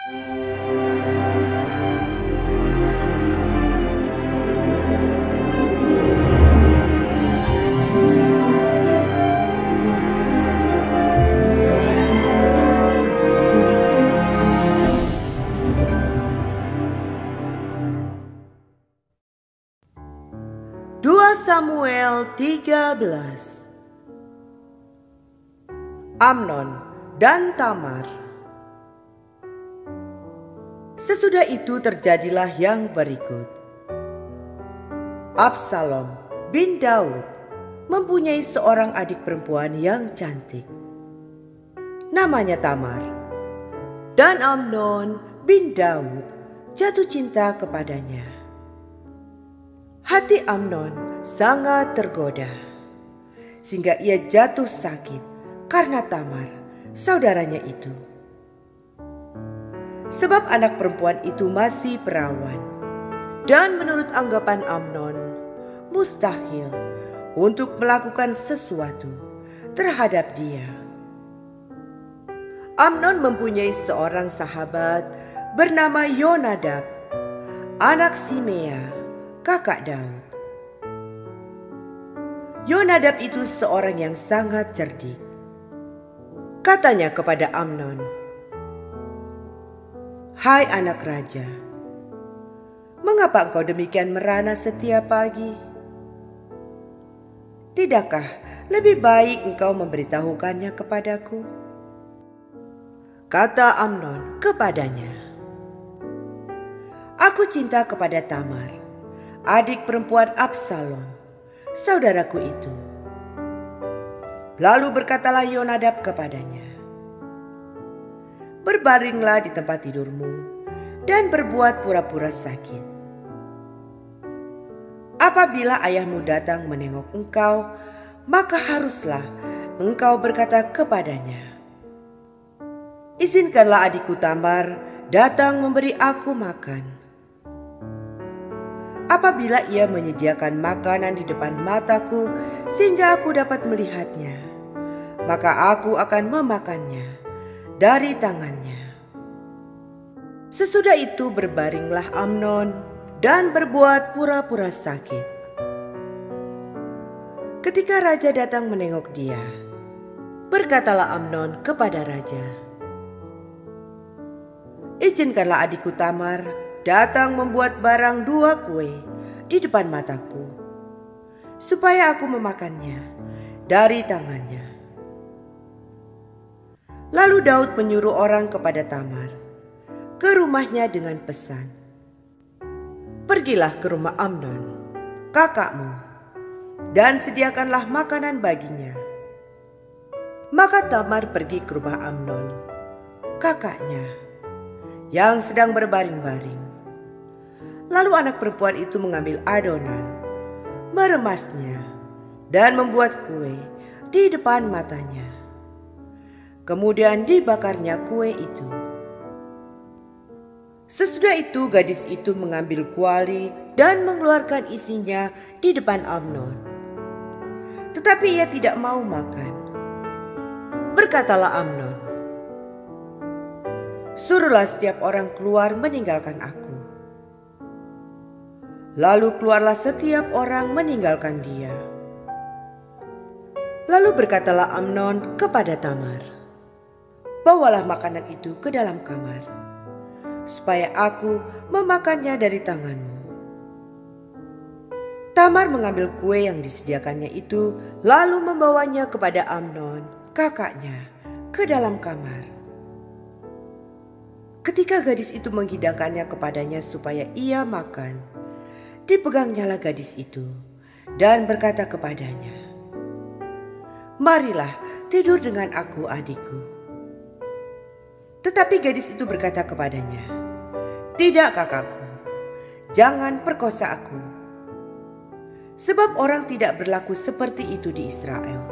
2 Samuel 13. Amnon dan Tamar. Sesudah itu terjadilah yang berikut. Absalom bin Daud mempunyai seorang adik perempuan yang cantik. Namanya Tamar. Dan Amnon bin Daud jatuh cinta kepadanya. Hati Amnon sangat tergoda, sehingga ia jatuh sakit karena Tamar, saudaranya itu. Sebab anak perempuan itu masih perawan, dan menurut anggapan Amnon, mustahil untuk melakukan sesuatu terhadap dia. Amnon mempunyai seorang sahabat bernama Yonadab, anak Simea, kakak Daud. Yonadab itu seorang yang sangat cerdik. Katanya kepada Amnon, "Hai anak raja, mengapa engkau demikian merana setiap pagi? Tidakkah lebih baik engkau memberitahukannya kepadaku?" Kata Amnon kepadanya, "Aku cinta kepada Tamar, adik perempuan Absalom, saudaraku itu." Lalu berkatalah Yonadab kepadanya, "Berbaringlah di tempat tidurmu dan berbuat pura-pura sakit. Apabila ayahmu datang menengok engkau, maka haruslah engkau berkata kepadanya, 'Izinkanlah adikku Tamar datang memberi aku makan.' Apabila ia menyediakan makanan di depan mataku sehingga aku dapat melihatnya, maka aku akan memakannya dari tangannya." Sesudah itu berbaringlah Amnon dan berbuat pura-pura sakit. Ketika raja datang menengok dia, berkatalah Amnon kepada raja, "Izinkanlah adikku Tamar datang membuat barang 2 kue di depan mataku, supaya aku memakannya dari tangannya." Lalu Daud menyuruh orang kepada Tamar ke rumahnya dengan pesan, "Pergilah ke rumah Amnon, kakakmu, dan sediakanlah makanan baginya." Maka Tamar pergi ke rumah Amnon, kakaknya, yang sedang berbaring-baring. Lalu anak perempuan itu mengambil adonan, meremasnya, dan membuat kue di depan matanya. Kemudian dibakarnya kue itu. Sesudah itu gadis itu mengambil kuali dan mengeluarkan isinya di depan Amnon. Tetapi ia tidak mau makan. Berkatalah Amnon, "Suruhlah setiap orang keluar meninggalkan aku." Lalu keluarlah setiap orang meninggalkan dia. Lalu berkatalah Amnon kepada Tamar, "Bawalah makanan itu ke dalam kamar, supaya aku memakannya dari tanganmu." Tamar mengambil kue yang disediakannya itu, lalu membawanya kepada Amnon, kakaknya, ke dalam kamar. Ketika gadis itu menghidangkannya kepadanya supaya ia makan, dipegangnyalah gadis itu dan berkata kepadanya, "Marilah tidur dengan aku, adikku." Tetapi gadis itu berkata kepadanya, "Tidak, kakakku, jangan perkosa aku. Sebab orang tidak berlaku seperti itu di Israel.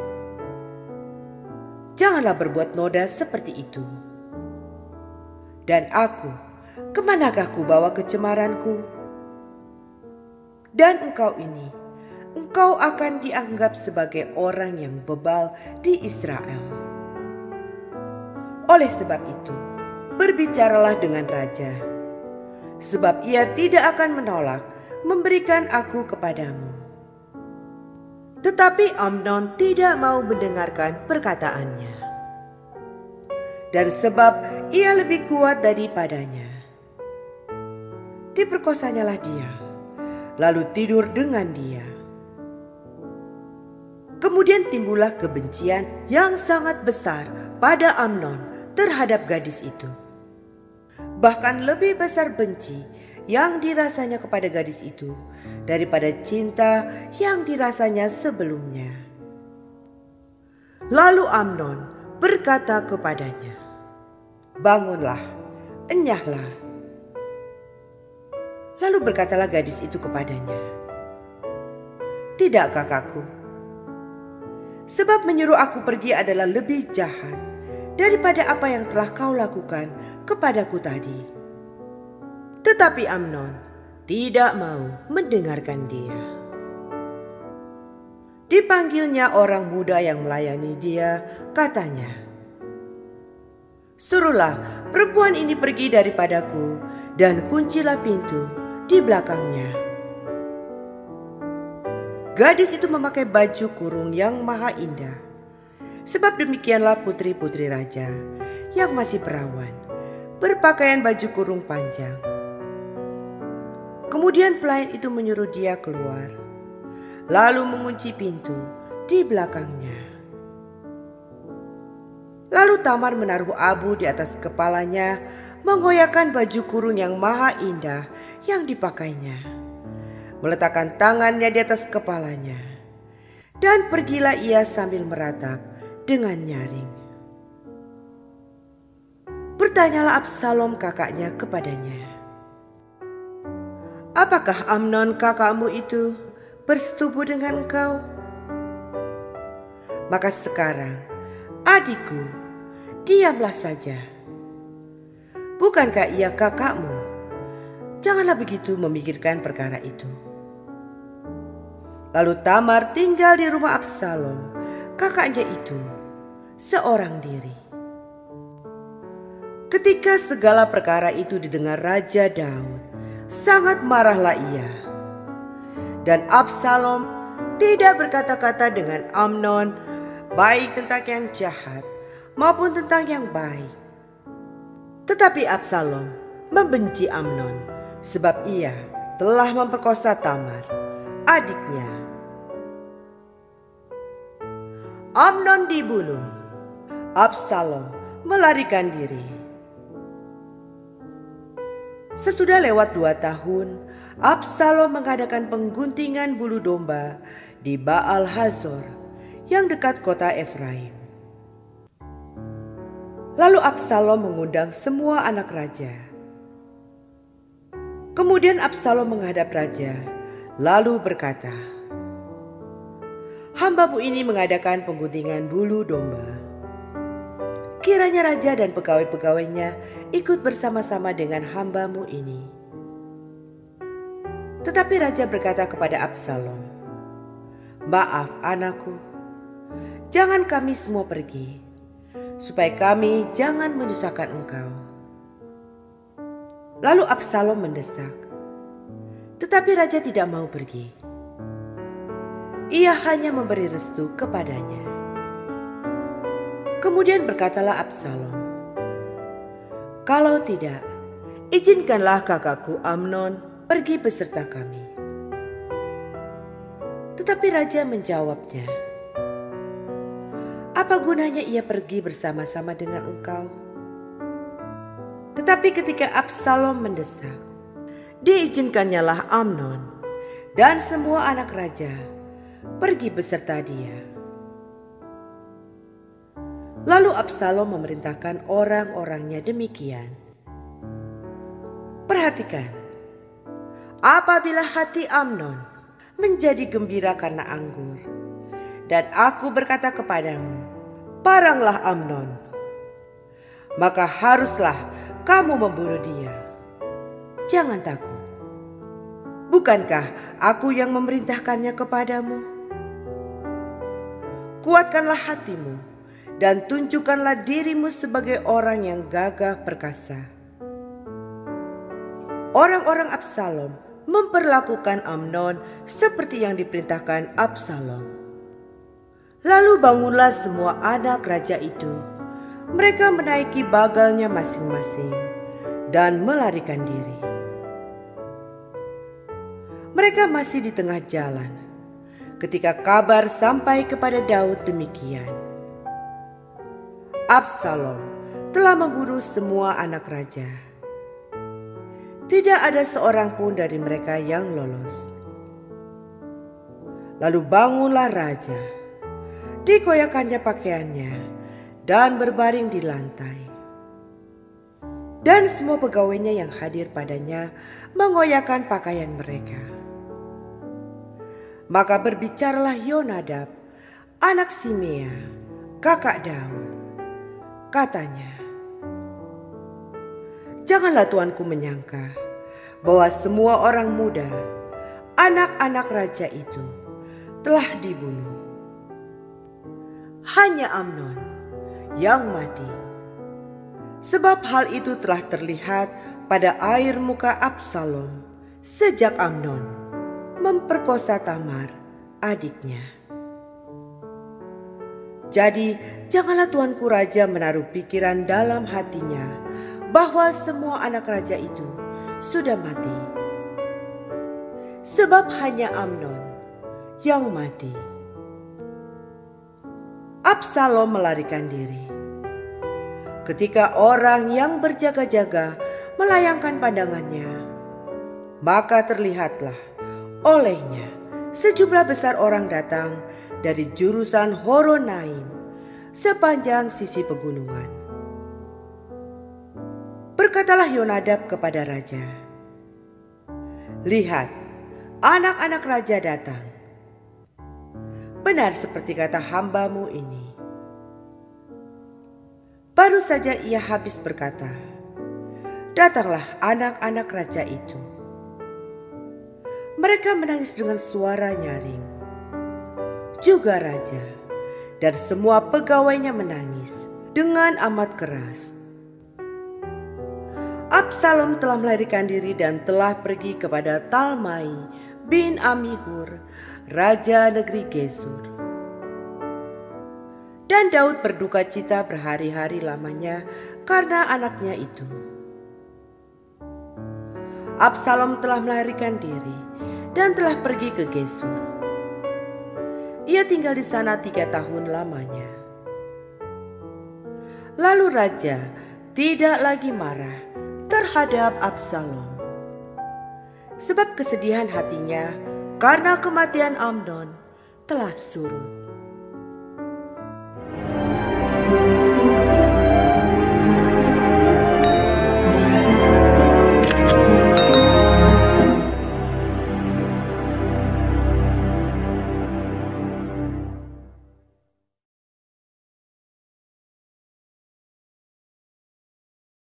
Janganlah berbuat noda seperti itu. Dan aku, kemanakah ku bawa kecemaranku? Dan engkau ini, engkau akan dianggap sebagai orang yang bebal di Israel. Oleh sebab itu, berbicaralah dengan raja, sebab ia tidak akan menolak memberikan aku kepadamu." Tetapi Amnon tidak mau mendengarkan perkataannya. Dan sebab ia lebih kuat daripadanya, diperkosanyalah dia, lalu tidur dengan dia. Kemudian timbullah kebencian yang sangat besar pada Amnon terhadap gadis itu. Bahkan lebih besar benci yang dirasanya kepada gadis itu daripada cinta yang dirasanya sebelumnya. Lalu Amnon berkata kepadanya, "Bangunlah, enyahlah." Lalu berkatalah gadis itu kepadanya, "Tidak, kakakku, sebab menyuruh aku pergi adalah lebih jahat daripada apa yang telah kau lakukan kepadaku tadi." Tetapi Amnon tidak mau mendengarkan dia. Dipanggilnya orang muda yang melayani dia, katanya, "Suruhlah perempuan ini pergi daripadaku dan kuncilah pintu di belakangnya." Gadis itu memakai baju kurung yang maha indah, sebab demikianlah putri-putri raja yang masih perawan berpakaian baju kurung panjang. Kemudian pelayan itu menyuruh dia keluar, lalu mengunci pintu di belakangnya. Lalu Tamar menaruh abu di atas kepalanya, mengoyakkan baju kurung yang maha indah yang dipakainya, meletakkan tangannya di atas kepalanya, dan pergilah ia sambil meratap dengan nyaring. Bertanyalah Absalom kakaknya kepadanya, "Apakah Amnon kakakmu itu bersetubuh dengan engkau? Maka sekarang, adikku, diamlah saja. Bukankah ia kakakmu? Janganlah begitu memikirkan perkara itu." Lalu Tamar tinggal di rumah Absalom, kakaknya itu, seorang diri. Ketika segala perkara itu didengar Raja Daud, sangat marahlah ia. Dan Absalom tidak berkata-kata dengan Amnon, baik tentang yang jahat maupun tentang yang baik. Tetapi Absalom membenci Amnon, sebab ia telah memperkosa Tamar, adiknya. Amnon dibunuh, Absalom melarikan diri. Sesudah lewat 2 tahun, Absalom mengadakan pengguntingan bulu domba di Baal Hazor yang dekat kota Efraim. Lalu Absalom mengundang semua anak raja. Kemudian Absalom menghadap raja, lalu berkata, "Hambamu ini mengadakan pengguntingan bulu domba. Kiranya raja dan pegawai-pegawainya ikut bersama-sama dengan hambamu ini." Tetapi raja berkata kepada Absalom, "Maaf anakku, jangan kami semua pergi, supaya kami jangan menyusahkan engkau." Lalu Absalom mendesak, tetapi raja tidak mau pergi. Ia hanya memberi restu kepadanya. Kemudian berkatalah Absalom, "Kalau tidak, izinkanlah kakakku Amnon pergi beserta kami." Tetapi raja menjawabnya, "Apa gunanya ia pergi bersama-sama dengan engkau?" Tetapi ketika Absalom mendesak, diizinkannyalah Amnon dan semua anak raja pergi beserta dia. Lalu Absalom memerintahkan orang-orangnya demikian, "Perhatikan, apabila hati Amnon menjadi gembira karena anggur, dan aku berkata kepadamu, paranglah Amnon, maka haruslah kamu membunuh dia. Jangan takut. Bukankah aku yang memerintahkannya kepadamu? Kuatkanlah hatimu dan tunjukkanlah dirimu sebagai orang yang gagah perkasa. Orang-orang Absalom memperlakukan Amnon seperti yang diperintahkan Absalom. Lalu bangunlah semua anak raja itu. Mereka menaiki bagalnya masing-masing dan melarikan diri. Mereka masih di tengah jalan ketika kabar sampai kepada Daud demikian. Absalom telah membunuh semua anak raja. Tidak ada seorang pun dari mereka yang lolos. Lalu bangunlah raja, dikoyakannya pakaiannya, dan berbaring di lantai. Dan semua pegawainya yang hadir padanya mengoyakkan pakaian mereka. Maka berbicaralah Yonadab, anak Simea, kakak Daud. Katanya, "Janganlah tuanku menyangka bahwa semua orang muda, anak-anak raja itu telah dibunuh. Hanya Amnon yang mati. Sebab hal itu telah terlihat pada air muka Absalom sejak Amnon memperkosa Tamar, adiknya. Jadi janganlah tuanku raja menaruh pikiran dalam hatinya bahwa semua anak raja itu sudah mati. Sebab hanya Amnon yang mati." Absalom melarikan diri. Ketika orang yang berjaga-jaga melayangkan pandangannya, maka terlihatlah olehnya sejumlah besar orang datang dari jurusan Horonaim sepanjang sisi pegunungan. Berkatalah Yonadab kepada raja, "Lihat, anak-anak raja datang. Benar seperti kata hambamu ini." Baru saja ia habis berkata, datanglah anak-anak raja itu. Mereka menangis dengan suara nyaring. Juga raja dan semua pegawainya menangis dengan amat keras. Absalom telah melarikan diri dan telah pergi kepada Talmai bin Amihur, raja negeri Gesur. Dan Daud berduka cita berhari-hari lamanya karena anaknya itu. Absalom telah melarikan diri dan telah pergi ke Gesur. Ia tinggal di sana 3 tahun lamanya. Lalu raja tidak lagi marah terhadap Absalom, sebab kesedihan hatinya karena kematian Amnon telah surut.